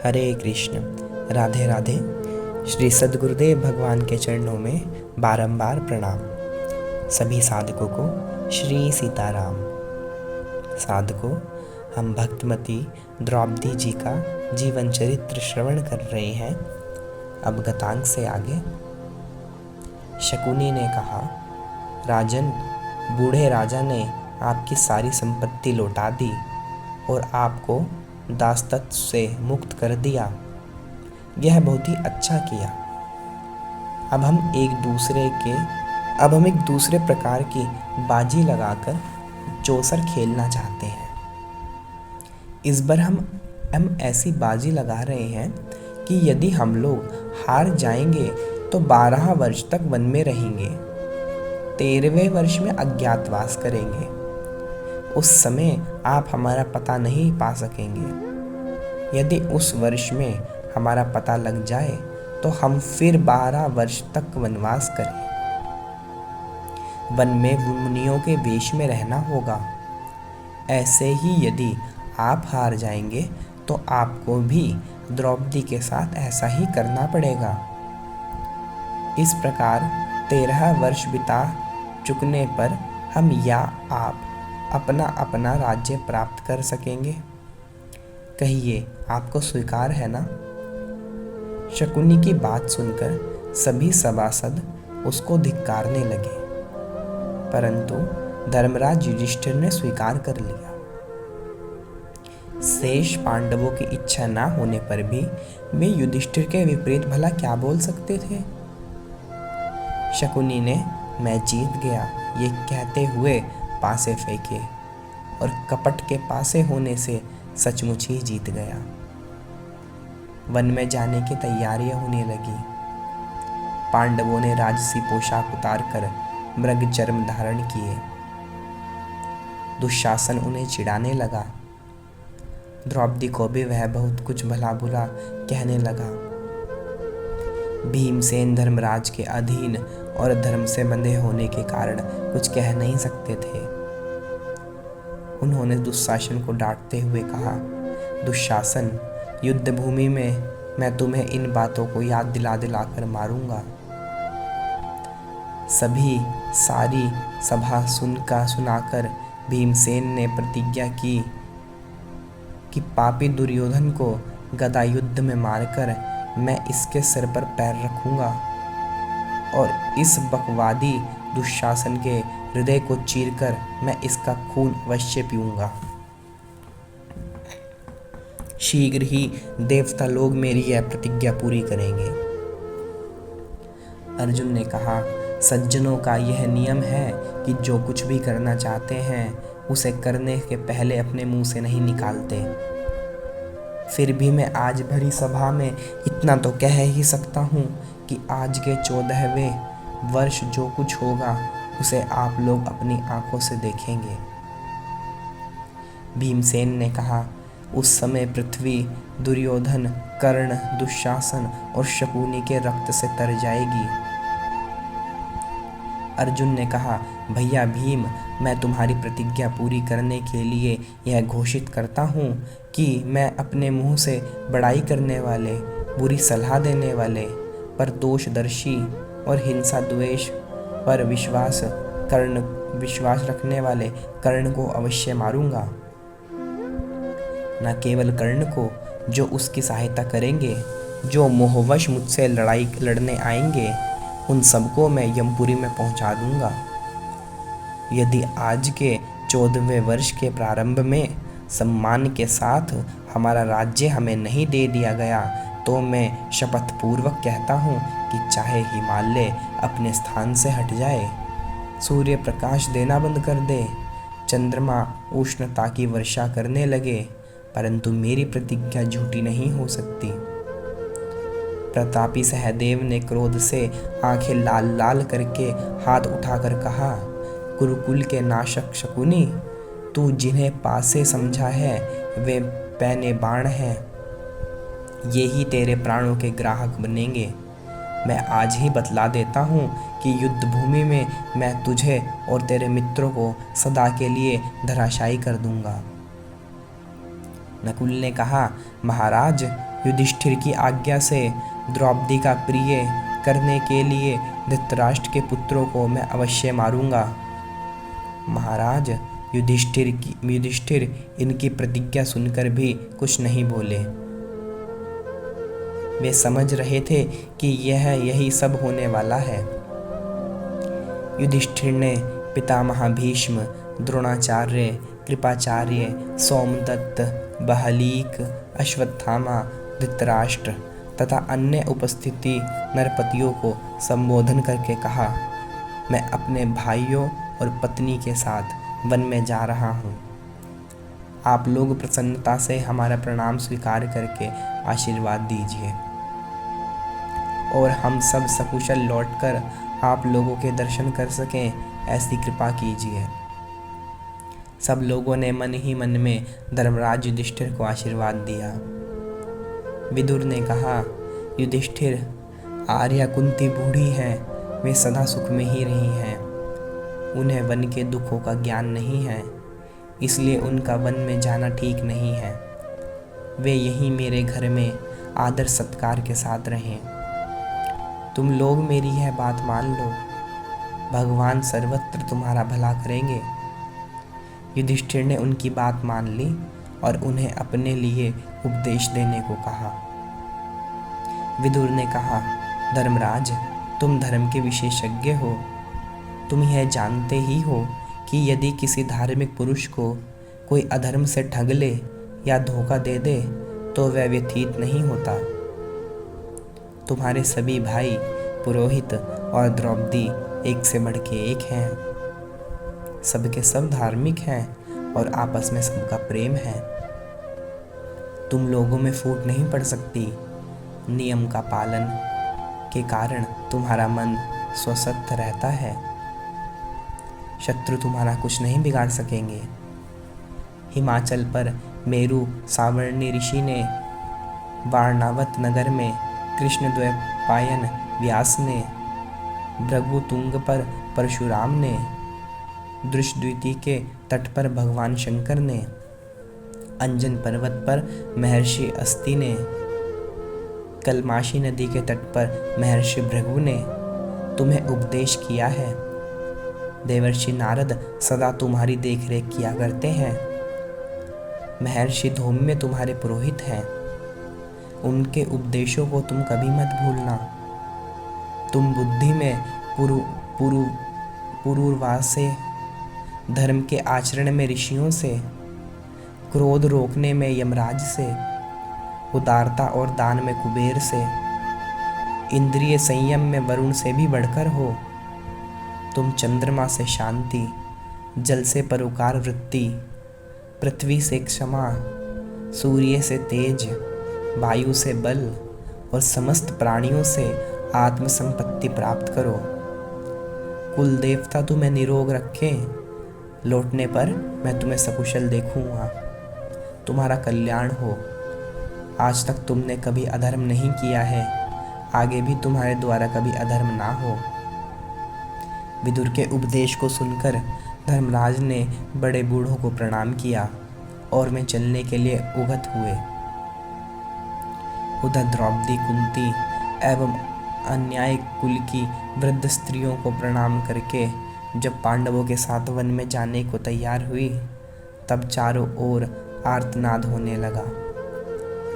हरे कृष्ण। राधे राधे। श्री सद्गुरुदेव भगवान के चरणों में बारंबार प्रणाम। सभी साधकों को श्री सीताराम। साधकों, हम भक्तमती द्रौपदी जी का जीवन चरित्र श्रवण कर रहे हैं। अब गतांक से आगे। शकुनी ने कहा, राजन, बूढ़े राजा ने आपकी सारी संपत्ति लौटा दी और आपको दासत्व से मुक्त कर दिया। यह बहुत ही अच्छा किया। अब हम एक दूसरे प्रकार की बाजी लगाकर चौसर खेलना चाहते हैं। इस बार हम ऐसी बाजी लगा रहे हैं कि यदि हम लोग हार जाएंगे तो 12 वर्ष तक वन में रहेंगे, 13वें वर्ष में अज्ञातवास करेंगे। उस समय आप हमारा पता नहीं पा सकेंगे। यदि उस वर्ष में हमारा पता लग जाए तो हम फिर 12 वर्ष तक वनवास करें। वन में मुनियों के वेश में रहना होगा। ऐसे ही यदि आप हार जाएंगे तो आपको भी द्रौपदी के साथ ऐसा ही करना पड़ेगा। इस प्रकार 13 वर्ष बिता चुकने पर हम या आप अपना अपना राज्य प्राप्त कर सकेंगे। कहिए, आपको स्वीकार है ना? शकुनी की बात सुनकर सभी सभासद उसको धिक्कारने लगे, परंतु धर्मराज युधिष्ठिर ने स्वीकार कर लिया। शेष पांडवों की इच्छा ना होने पर भी वे युधिष्ठिर के विपरीत भला क्या बोल सकते थे। शकुनी ने मैं जीत गया ये कहते हुए पासे फेंके और कपट के पासे होने से सचमुच ही जीत गया। वन में जाने की तैयारियां होने लगी। पांडवों ने राजसी पोशाक उतारकर मृग चर्म धारण किए। दुशासन उन्हें चिढ़ाने लगा। द्रौपदी को भी वह बहुत कुछ भला बुरा कहने लगा। भीमसेन धर्मराज के अधीन और धर्म से बंधे होने के कारण कुछ कह नहीं सकते थे। उन्होंने दुशासन को डांटते हुए कहा, दुशासन, युद्ध भूमि में मैं तुम्हें इन बातों को याद दिला दिलाकर मारूंगा। सारी सभा सुनाकर भीमसेन ने प्रतिज्ञा की कि पापी दुर्योधन को गदा युद्ध में मारकर मैं इसके सिर पर पैर रखूंगा और इस बकवादी दुशासन के हृदय को चीरकर मैं इसका खून अवश्य पीऊंगा। शीघ्र ही देवता लोग मेरी यह प्रतिज्ञा पूरी करेंगे। अर्जुन ने कहा, सज्जनों का यह नियम है कि जो कुछ भी करना चाहते हैं उसे करने के पहले अपने मुंह से नहीं निकालते। फिर भी मैं आज भरी सभा में इतना तो कह ही सकता हूँ कि आज के 14वें वर्ष जो कुछ होगा उसे आप लोग अपनी आंखों से देखेंगे। भीमसेन ने कहा, उस समय पृथ्वी दुर्योधन, कर्ण, दुशासन और शकुनी के रक्त से तर जाएगी। अर्जुन ने कहा, भैया भीम, मैं तुम्हारी प्रतिज्ञा पूरी करने के लिए यह घोषित करता हूँ कि मैं अपने मुंह से बड़ाई करने वाले, बुरी सलाह देने वाले, पर दोषदर्शी और हिंसा द्वेष पर विश्वास रखने वाले कर्ण को अवश्य मारूंगा। न केवल कर्ण को, जो उसकी सहायता करेंगे, जो मोहवश मुझसे लड़ने आएंगे, उन सबको मैं यमपुरी में पहुंचा दूंगा। यदि आज के 14वें वर्ष के प्रारंभ में सम्मान के साथ हमारा राज्य हमें नहीं दे दिया गया तो मैं शपथ पूर्वक कहता हूँ कि चाहे हिमालय अपने स्थान से हट जाए, सूर्य प्रकाश देना बंद कर दे, चंद्रमा उष्णता की वर्षा करने लगे, परंतु मेरी प्रतिज्ञा झूठी नहीं हो सकती। प्रतापी सहदेव ने क्रोध से आंखें लाल लाल करके हाथ उठाकर कहा, गुरुकुल के नाशक शकुनी, तू जिन्हें पासे समझा है वे पैने बाण हैं। ये ही तेरे प्राणों के ग्राहक बनेंगे। मैं आज ही बतला देता हूँ कि युद्ध भूमि में मैं तुझे और तेरे मित्रों को सदा के लिए धराशायी कर दूंगा। नकुल ने कहा, महाराज, युधिष्ठिर की आज्ञा से द्रौपदी का प्रिय करने के लिए धृतराष्ट्र के पुत्रों को मैं अवश्य मारूंगा। महाराज, युधिष्ठिर इनकी प्रतिज्ञा सुनकर भी कुछ नहीं बोले। वे समझ रहे थे कि यही सब होने वाला है। युधिष्ठिर ने पितामह भीष्म, द्रोणाचार्य, कृपाचार्य, सोमदत्त, बहलीक, अश्वत्थामा, धृतराष्ट्र तथा अन्य उपस्थिति नरपतियों को संबोधन करके कहा, मैं अपने भाइयों और पत्नी के साथ वन में जा रहा हूँ। आप लोग प्रसन्नता से हमारा प्रणाम स्वीकार करके आशीर्वाद दीजिए और हम सब सकुशल लौटकर आप लोगों के दर्शन कर सकें, ऐसी कृपा कीजिए। सब लोगों ने मन ही मन में धर्मराज युधिष्ठिर को आशीर्वाद दिया। विदुर ने कहा, युधिष्ठिर, आर्या कुंती बूढ़ी हैं, वे सदा सुख में ही रही हैं। उन्हें वन के दुखों का ज्ञान नहीं है, इसलिए उनका वन में जाना ठीक नहीं है। वे यहीं मेरे घर में आदर सत्कार के साथ रहें। तुम लोग मेरी यह बात मान लो, भगवान सर्वत्र तुम्हारा भला करेंगे। युधिष्ठिर ने उनकी बात मान ली और उन्हें अपने लिए उपदेश देने को कहा। विदुर ने कहा, धर्मराज, तुम धर्म के विशेषज्ञ हो। तुम यह जानते ही हो कि यदि किसी धार्मिक पुरुष को कोई अधर्म से ठग ले या धोखा दे दे तो वह व्यतीत नहीं होता। तुम्हारे सभी भाई, पुरोहित और द्रौपदी एक से बढ़ के एक हैं। सबके सब धार्मिक हैं और आपस में सबका प्रेम है। तुम लोगों में फूट नहीं पड़ सकती। नियम का पालन के कारण तुम्हारा मन स्वस्थ रहता है। शत्रु तुम्हारा कुछ नहीं बिगाड़ सकेंगे। हिमाचल पर मेरु सावर्णी ऋषि ने, वारणावत नगर में कृष्णद्वैपायन व्यास ने, भृगुतुंग पर परशुराम ने, दृष्टद्युति के तट पर भगवान शंकर ने, अंजन पर्वत पर महर्षि अस्ति ने, कलमाशी नदी के तट पर महर्षि भृगु ने तुम्हें उपदेश किया है। देवर्षि नारद सदा तुम्हारी देखरेख किया करते हैं। महर्षि धौम्य तुम्हारे पुरोहित हैं। उनके उपदेशों को तुम कभी मत भूलना। तुम बुद्धि में पूर्वास से, धर्म के आचरण में ऋषियों से, क्रोध रोकने में यमराज से, उदारता और दान में कुबेर से, इंद्रिय संयम में वरुण से भी बढ़कर हो। तुम चंद्रमा से शांति, जल से परोकार वृत्ति, पृथ्वी से क्षमा, सूर्य से तेज, वायु से बल और समस्त प्राणियों से आत्म संपत्ति प्राप्त करो। कुल देवता तुम्हें निरोग रखें। लौटने पर मैं तुम्हें सकुशल देखूंगा। तुम्हारा कल्याण हो। आज तक तुमने कभी अधर्म नहीं किया है, आगे भी तुम्हारे द्वारा कभी अधर्म ना हो। विदुर के उपदेश को सुनकर धर्मराज ने बड़े बूढ़ों को प्रणाम किया और वे चलने के लिए उगत हुए। उधर द्रौपदी, कुंती एवं अन्याय कुल की वृद्ध स्त्रियों को प्रणाम करके जब पांडवों के साथ वन में जाने को तैयार हुई, तब चारों ओर आर्तनाद होने लगा।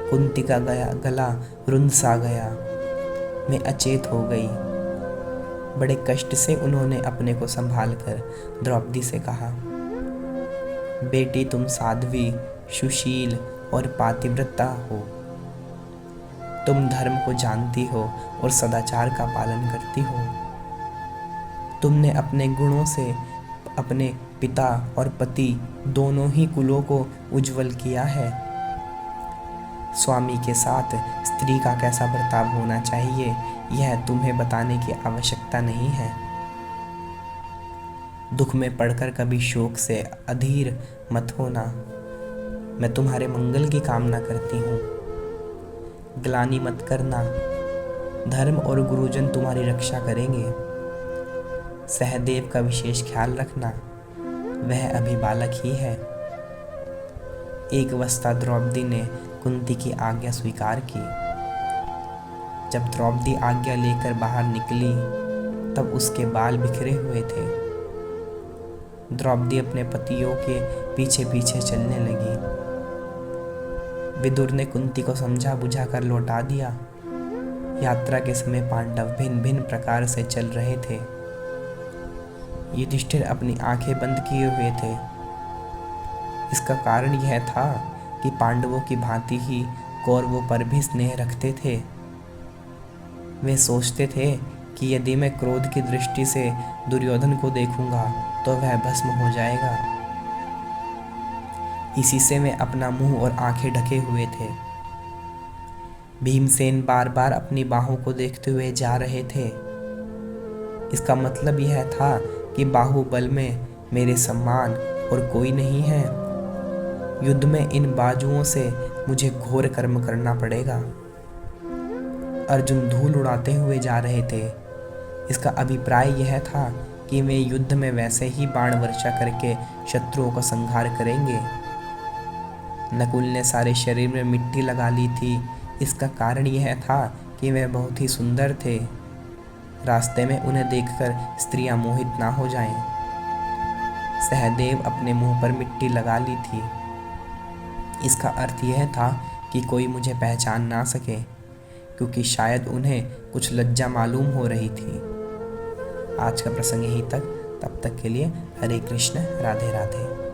कुंती का गला रुंध सा गया। वे अचेत हो गई। बड़े कष्ट से उन्होंने अपने को संभालकर द्रौपदी से कहा, बेटी, तुम साध्वी, सुशील और पातिव्रता हो। तुम धर्म को जानती हो और सदाचार का पालन करती हो। तुमने अपने गुणों से अपने पिता और पति दोनों ही कुलों को उज्जवल किया है। स्वामी के साथ स्त्री का कैसा बर्ताव होना चाहिए, यह तुम्हें बताने की आवश्यकता नहीं है। दुख में पड़कर कभी शोक से अधीर मत होना। मैं तुम्हारे मंगल की कामना करती हूँ। ग्लानि मत करना। धर्म और गुरुजन तुम्हारी रक्षा करेंगे। सहदेव का विशेष ख्याल रखना, वह अभी बालक ही है। एक अवस्था द्रौपदी ने कुंती की आज्ञा स्वीकार की। जब द्रौपदी आज्ञा लेकर बाहर निकली तब उसके बाल बिखरे हुए थे। द्रौपदी अपने पतियों के पीछे पीछे चलने लगी। विदुर ने कुंती को समझा बुझा कर लौटा दिया। यात्रा के समय पांडव भिन्न भिन्न प्रकार से चल रहे थे। युधिष्ठिर अपनी आंखें बंद किए हुए थे। इसका कारण यह था कि पांडवों की भांति ही कौरवों पर भी स्नेह रखते थे। वे सोचते थे कि यदि मैं क्रोध की दृष्टि से दुर्योधन को देखूंगा तो वह भस्म हो जाएगा। इसी से वे अपना मुंह और आंखें ढके हुए थे। भीमसेन बार बार अपनी बाहों को देखते हुए जा रहे थे। इसका मतलब यह था कि बाहुबल में मेरे सम्मान और कोई नहीं है। युद्ध में इन बाजुओं से मुझे घोर कर्म करना पड़ेगा। अर्जुन धूल उड़ाते हुए जा रहे थे। इसका अभिप्राय यह था कि वे युद्ध में वैसे ही बाण वर्षा करके शत्रुओं का संहार करेंगे। नकुल ने सारे शरीर में मिट्टी लगा ली थी। इसका कारण यह था कि वे बहुत ही सुंदर थे। रास्ते में उन्हें देखकर स्त्रियां मोहित ना हो जाएं। सहदेव अपने मुंह पर मिट्टी लगा ली थी। इसका अर्थ यह था कि कोई मुझे पहचान ना सके, क्योंकि शायद उन्हें कुछ लज्जा मालूम हो रही थी। आज का प्रसंग यहीं तक। तब तक के लिए हरे कृष्ण, राधे राधे।